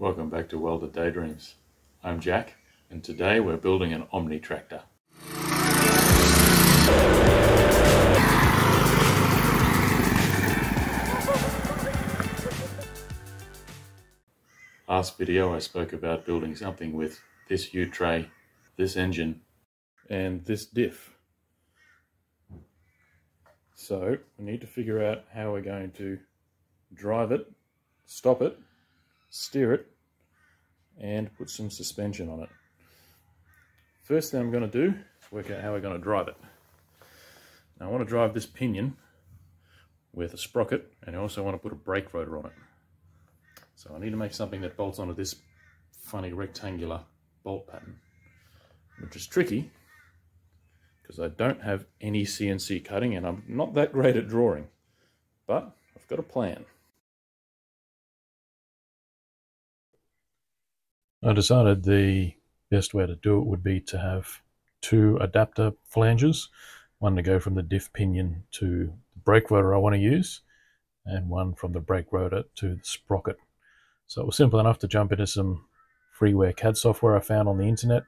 Welcome back to Welder Daydreams. I'm Jack, and today we're building an Omnitractor. Last video I spoke about building something with this U-tray, this engine, and this diff. So we need to figure out how we're going to drive it, stop it, steer it, and put some suspension on it. First thing I'm going to do is work out how we're going to drive it. Now I want to drive this pinion with a sprocket, and I also want to put a brake rotor on it. So I need to make something that bolts onto this funny rectangular bolt pattern, which is tricky because I don't have any CNC cutting and I'm not that great at drawing, but I've got a plan. I decided the best way to do it would be to have two adapter flanges, one to go from the diff pinion to the brake rotor I want to use, and one from the brake rotor to the sprocket. So it was simple enough to jump into some freeware CAD software I found on the internet,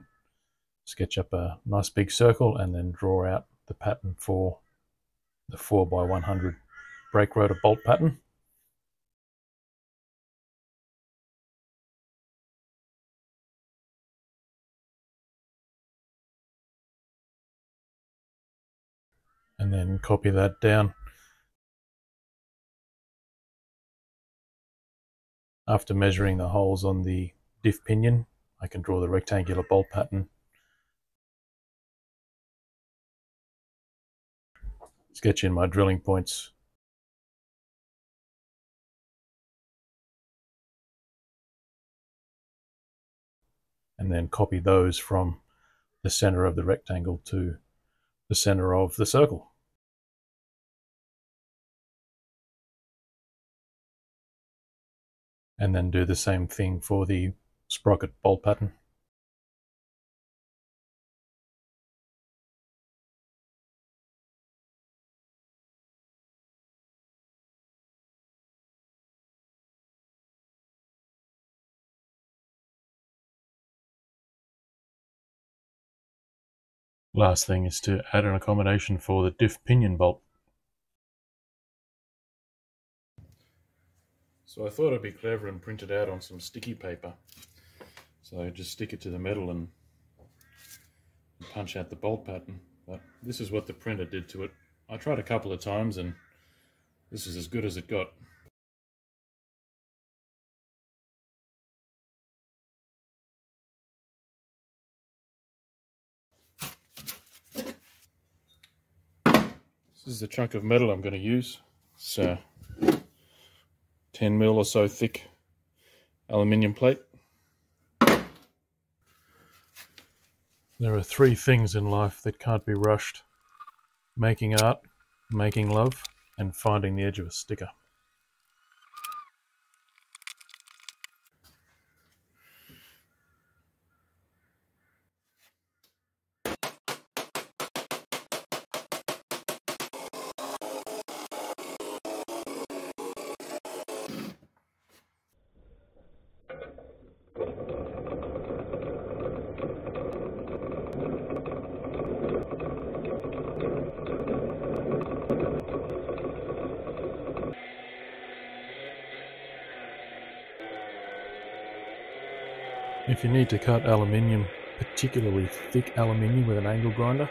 sketch up a nice big circle, and then draw out the pattern for the 4x100 brake rotor bolt pattern. And then copy that down. After measuring the holes on the diff pinion, I can draw the rectangular bolt pattern. Sketch in my drilling points. And then copy those from the center of the rectangle to the center of the circle. And then do the same thing for the sprocket bolt pattern. Last thing is to add an accommodation for the diff pinion bolt. So I thought I'd be clever and print it out on some sticky paper. So just stick it to the metal and punch out the bolt pattern. But this is what the printer did to it. I tried a couple of times and this is as good as it got. This is the chunk of metal I'm going to use. It's 10mm or so thick aluminium plate. There are three things in life that can't be rushed: making art, making love, and finding the edge of a sticker. If you need to cut aluminium, particularly thick aluminium with an angle grinder,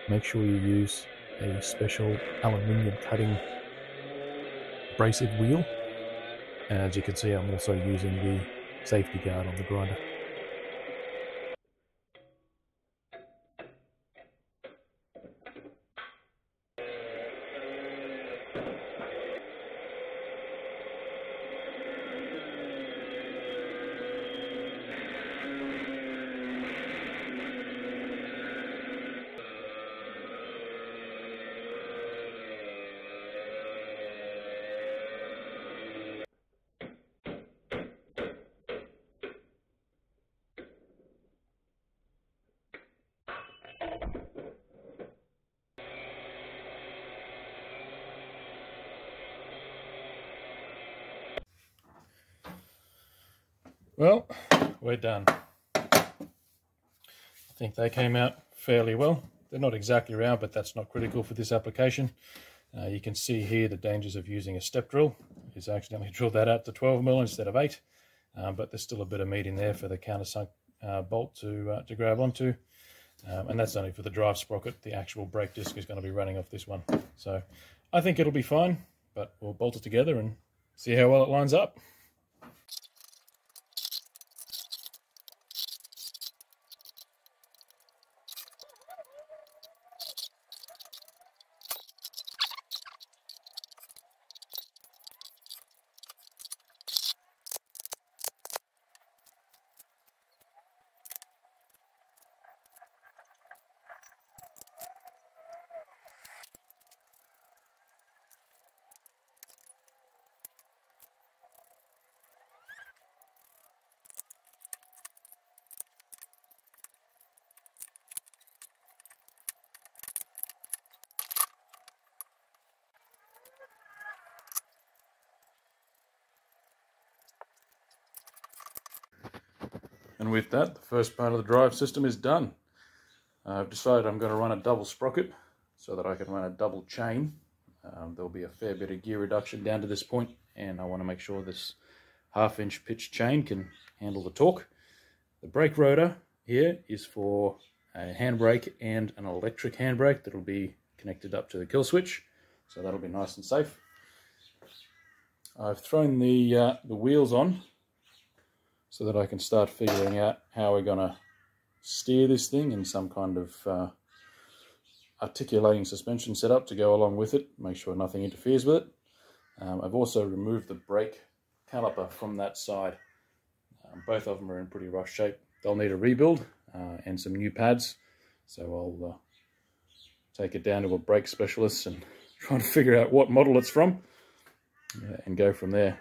make sure you use a special aluminium cutting abrasive wheel. And as you can see, I'm also using the safety guard on the grinder. Well, we're done. I think they came out fairly well. They're not exactly round, but that's not critical for this application. You can see here the dangers of using a step drill. Is accidentally drilled that out to 12mm instead of 8, but there's still a bit of meat in there for the countersunk bolt to grab onto. And that's only for the drive sprocket. The actual brake disc is going to be running off this one. So I think it'll be fine, but we'll bolt it together and see how well it lines up. And with that, the first part of the drive system is done. I've decided I'm going to run a double sprocket so that I can run a double chain. There'll be a fair bit of gear reduction down to this point, and I want to make sure this 1/2-inch pitch chain can handle the torque. The brake rotor here is for a handbrake and an electric handbrake that'll be connected up to the kill switch, so that'll be nice and safe. I've thrown the wheels on so that I can start figuring out how we're going to steer this thing in some kind of articulating suspension setup to go along with it, make sure nothing interferes with it. I've also removed the brake caliper from that side. Both of them are in pretty rough shape. They'll need a rebuild and some new pads, so I'll take it down to a brake specialist and try and figure out what model it's from and go from there.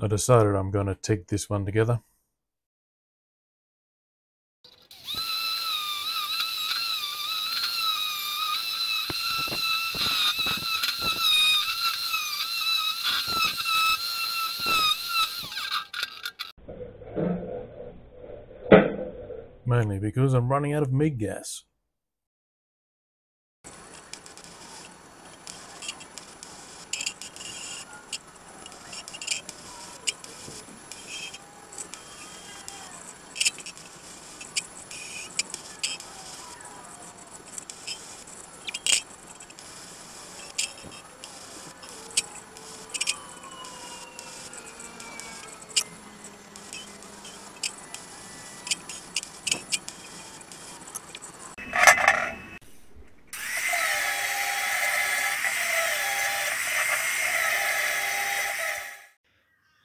I decided I'm going to TIG this one together. Mainly because I'm running out of MIG gas.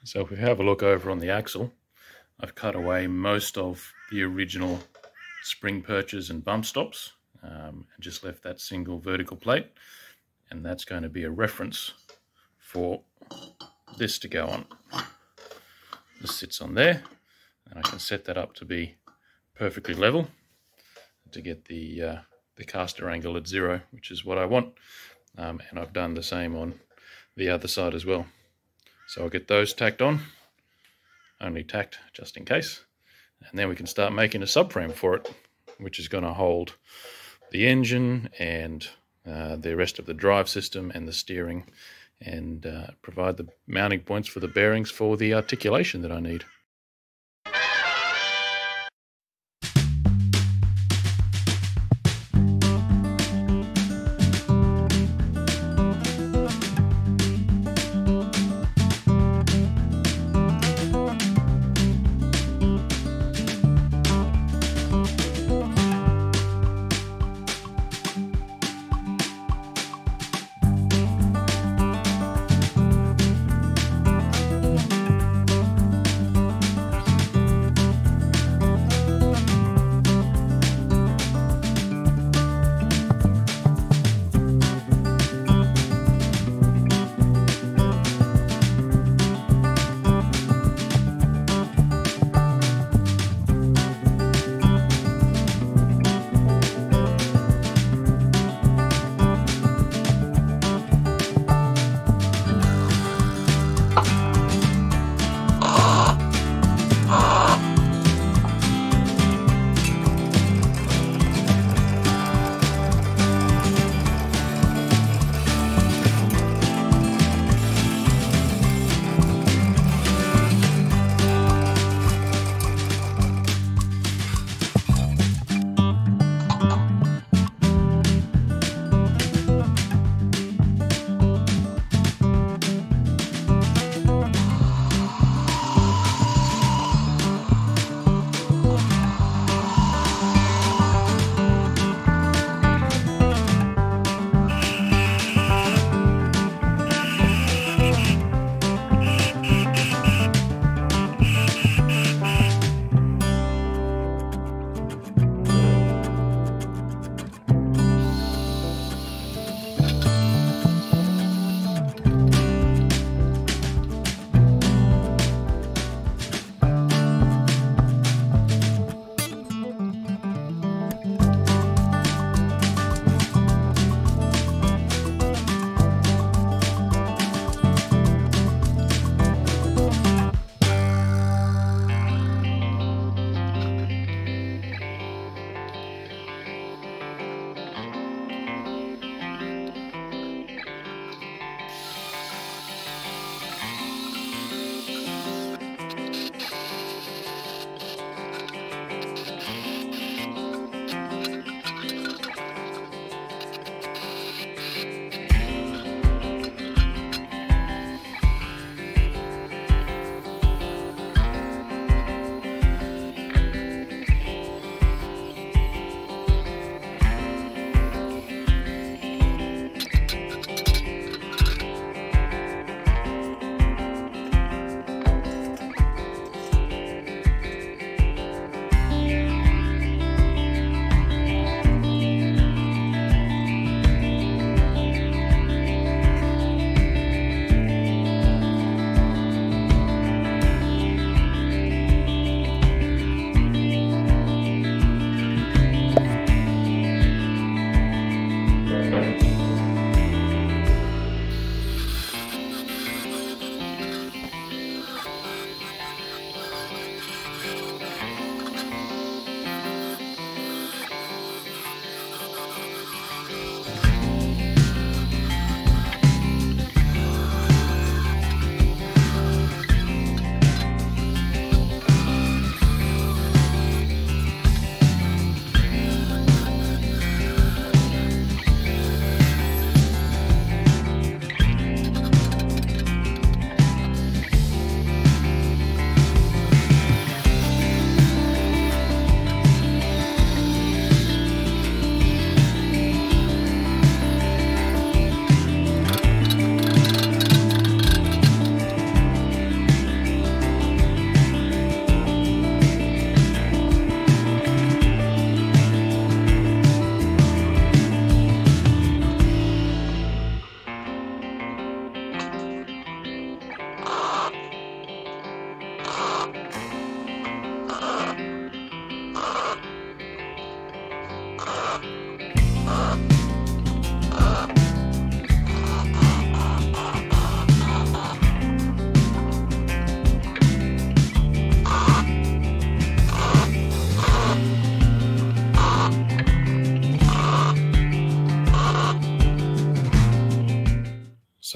So if we have a look over on the axle, I've cut away most of the original spring perches and bump stops and just left that single vertical plate, and that's going to be a reference for this to go on. This sits on there, and I can set that up to be perfectly level to get the caster angle at 0, which is what I want, and I've done the same on the other side as well. So I'll get those tacked on, only tacked just in case, and then we can start making a subframe for it, which is going to hold the engine and the rest of the drive system and the steering, and provide the mounting points for the bearings for the articulation that I need.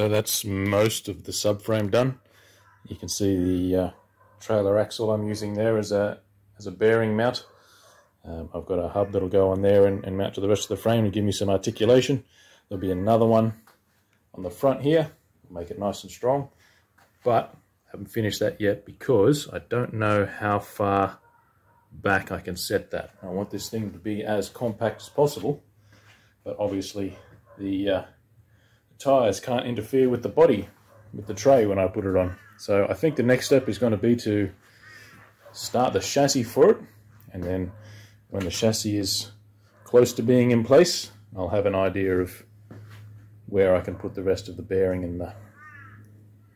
So that's most of the subframe done. You can see the trailer axle I'm using there as a bearing mount. I've got a hub that'll go on there and mount to the rest of the frame to give me some articulation. There'll be another one on the front here, make it nice and strong, but I haven't finished that yet because I don't know how far back I can set that. I want this thing to be as compact as possible, but obviously the tires can't interfere with the body, with the tray when I put it on. So I think the next step is going to be to start the chassis for it, and then when the chassis is close to being in place, I'll have an idea of where I can put the rest of the bearing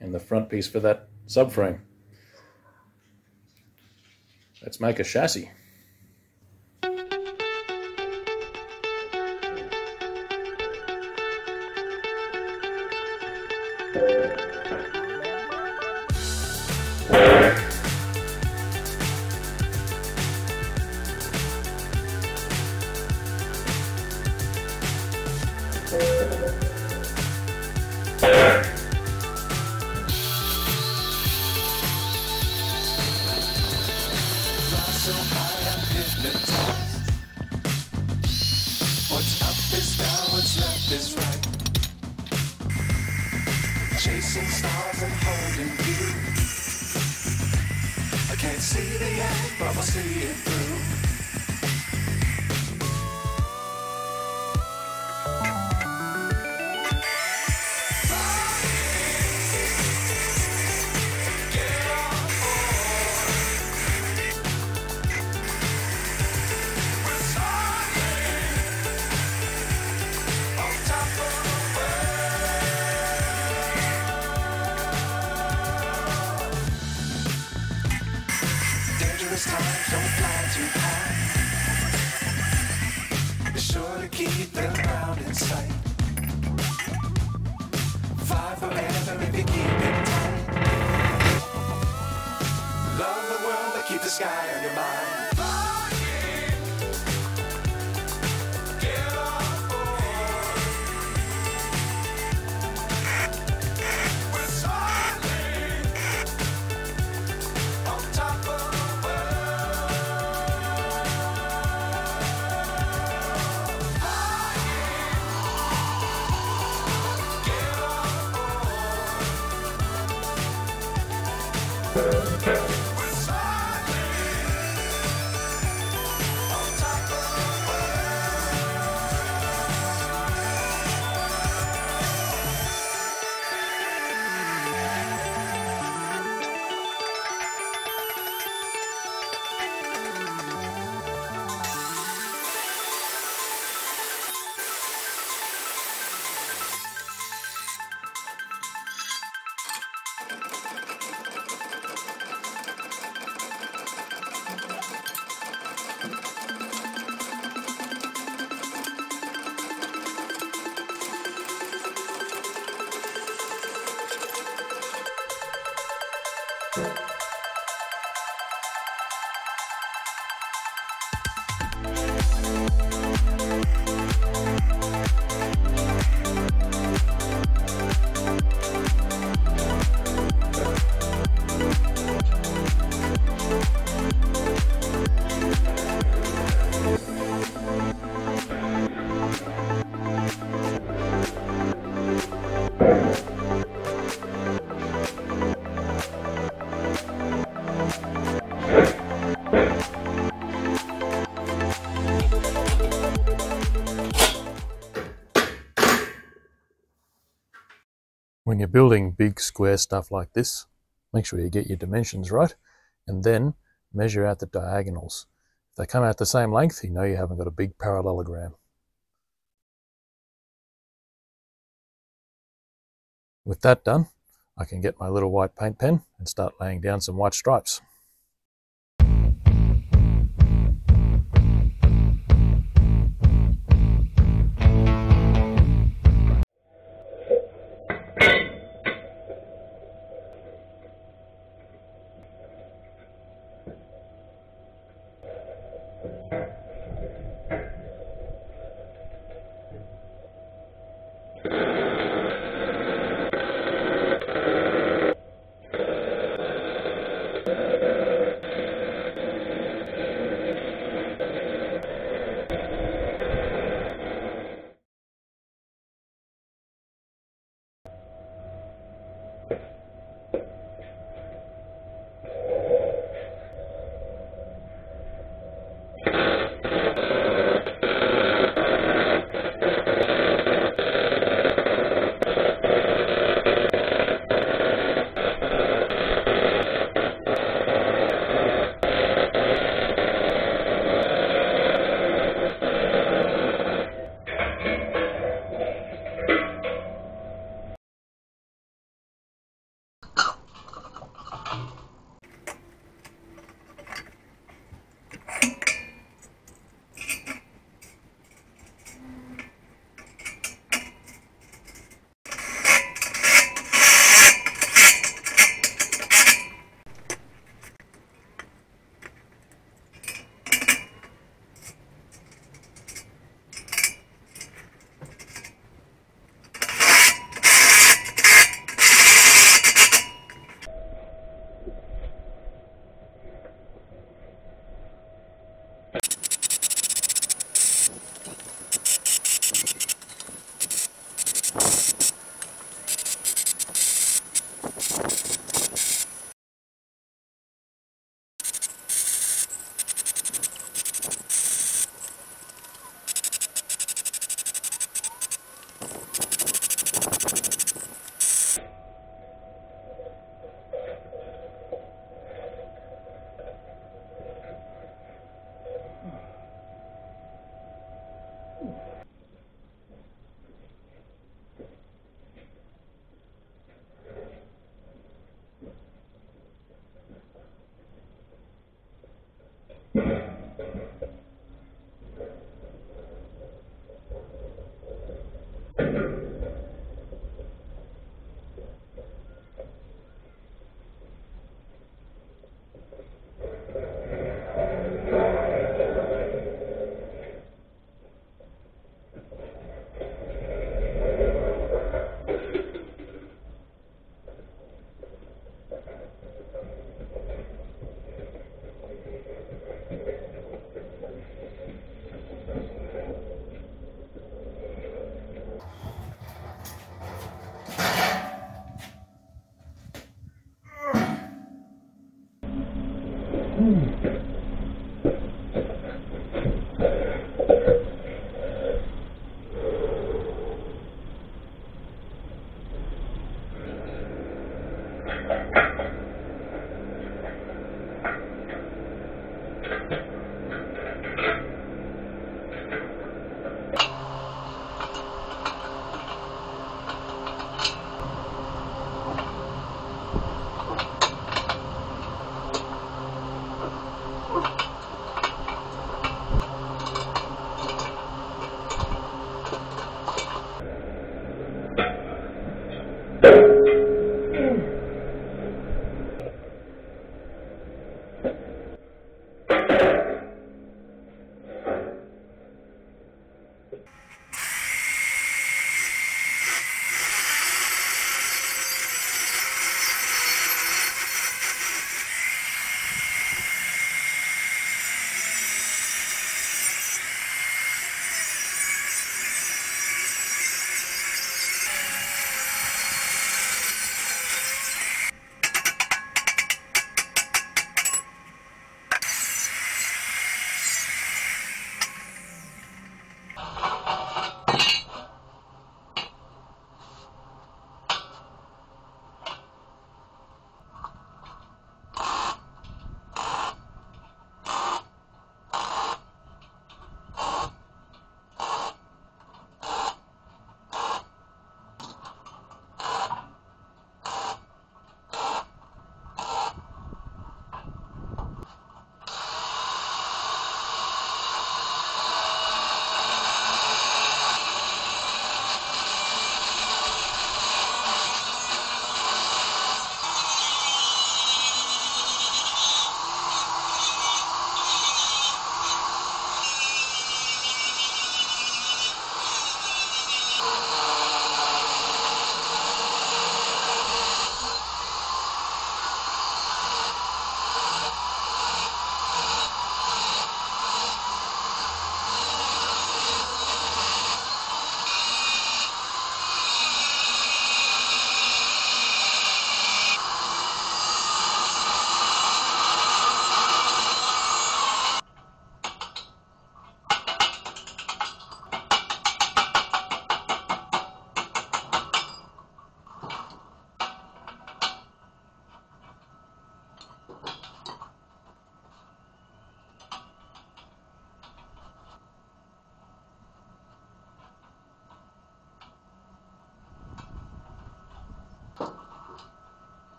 and the front piece for that subframe. Let's make a chassis. Chasing stars and holding you. I can't see the end, but I'll see it through. Times don't fly too high. Be sure to keep the ground in sight. Fly forever if you keep it tight. Love the world, but keep the sky on your mind. Get on board. We're soaring on top of When you're building big square stuff like this, make sure you get your dimensions right and then measure out the diagonals. If they come out the same length, you know you haven't got a big parallelogram. With that done, I can get my little white paint pen and start laying down some white stripes.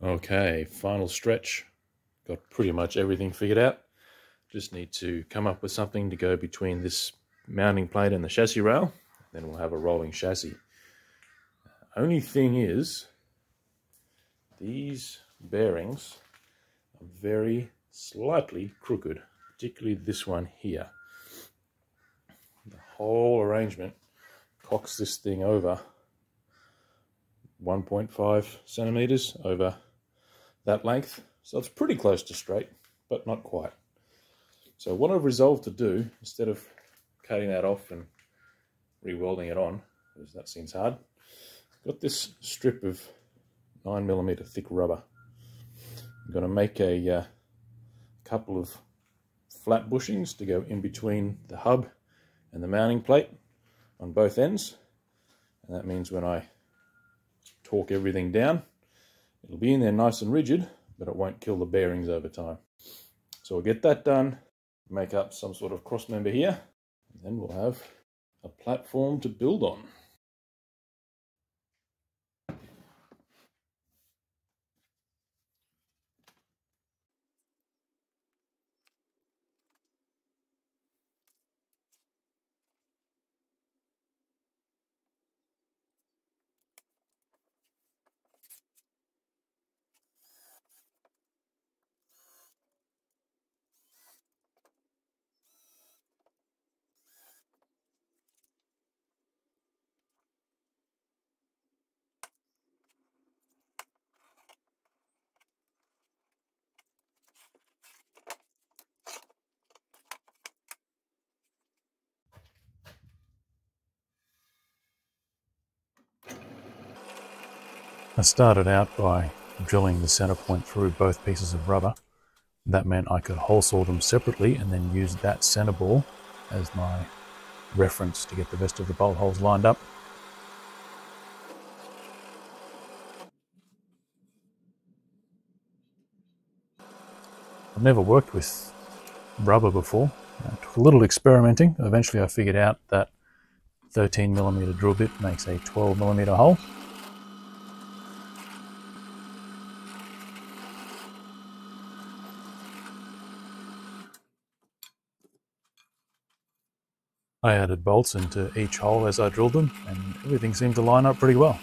Okay, final stretch. Got pretty much everything figured out. Just need to come up with something to go between this mounting plate and the chassis rail. Then we'll have a rolling chassis. Only thing is, these bearings are very slightly crooked, particularly this one here. The whole arrangement cocks this thing over 1.5 centimeters over that length. So it's pretty close to straight, but not quite. So what I've resolved to do, instead of cutting that off and re-welding it on, because that seems hard, I've got this strip of 9mm thick rubber. I'm going to make a couple of flat bushings to go in between the hub and the mounting plate on both ends. And that means when I torque everything down, it'll be in there nice and rigid, but it won't kill the bearings over time. So we'll get that done, make up some sort of cross member here, and then we'll have a platform to build on. I started out by drilling the center point through both pieces of rubber. That meant I could hole saw them separately and then use that center ball as my reference to get the rest of the bolt holes lined up. I've never worked with rubber before. It took a little experimenting. Eventually I figured out that 13mm drill bit makes a 12mm hole. I added bolts into each hole as I drilled them, and everything seemed to line up pretty well.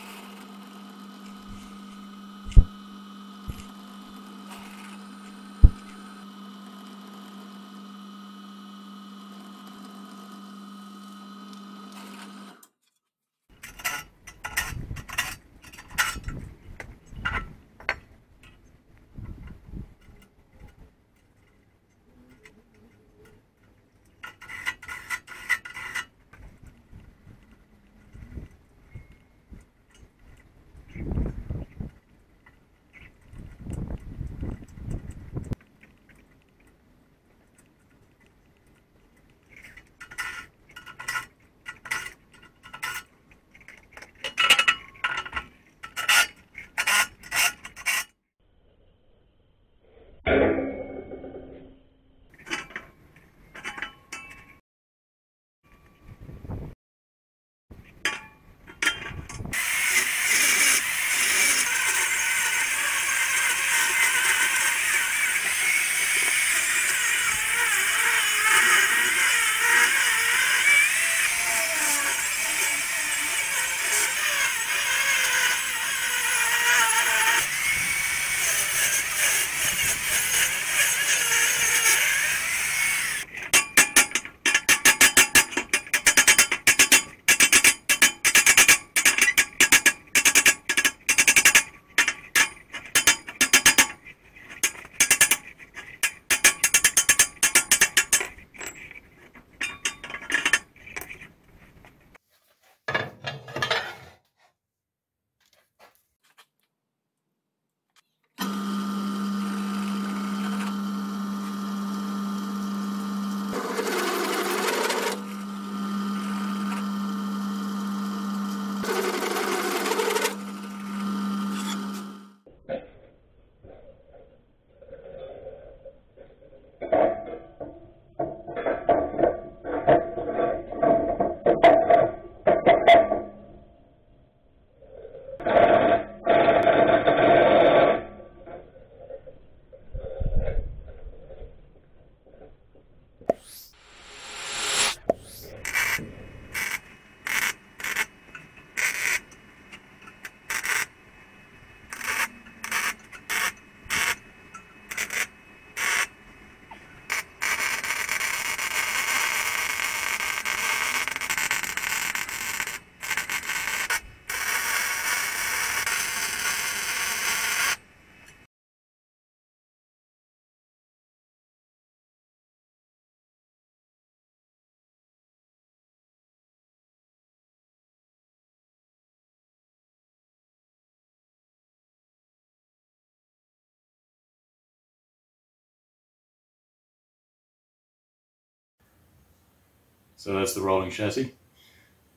So that's the rolling chassis.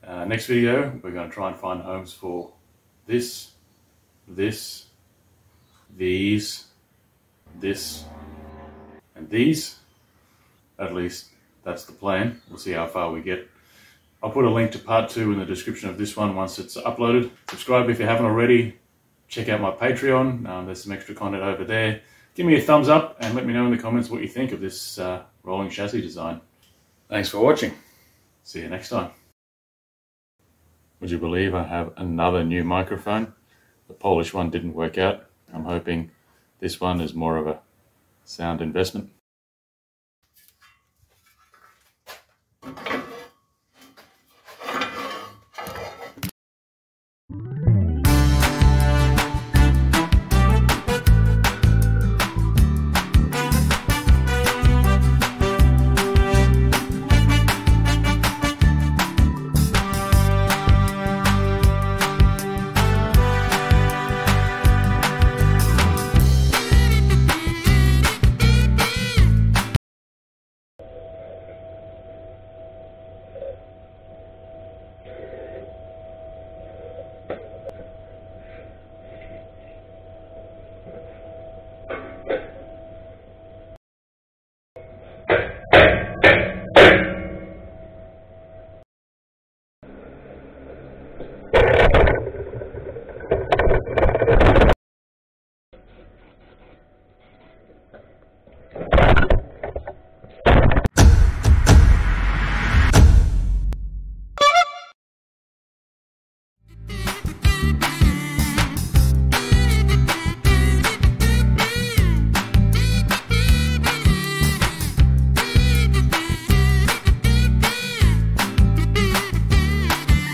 Next video, we're going to try and find homes for this, these, this, and these. At least that's the plan. We'll see how far we get. I'll put a link to part 2 in the description of this one once it's uploaded. Subscribe if you haven't already. Check out my Patreon. There's some extra content over there. Give me a thumbs up and let me know in the comments what you think of this rolling chassis design. Thanks for watching. See you next time. Would you believe I have another new microphone? The Polish one didn't work out. I'm hoping this one is more of a sound investment. Bye.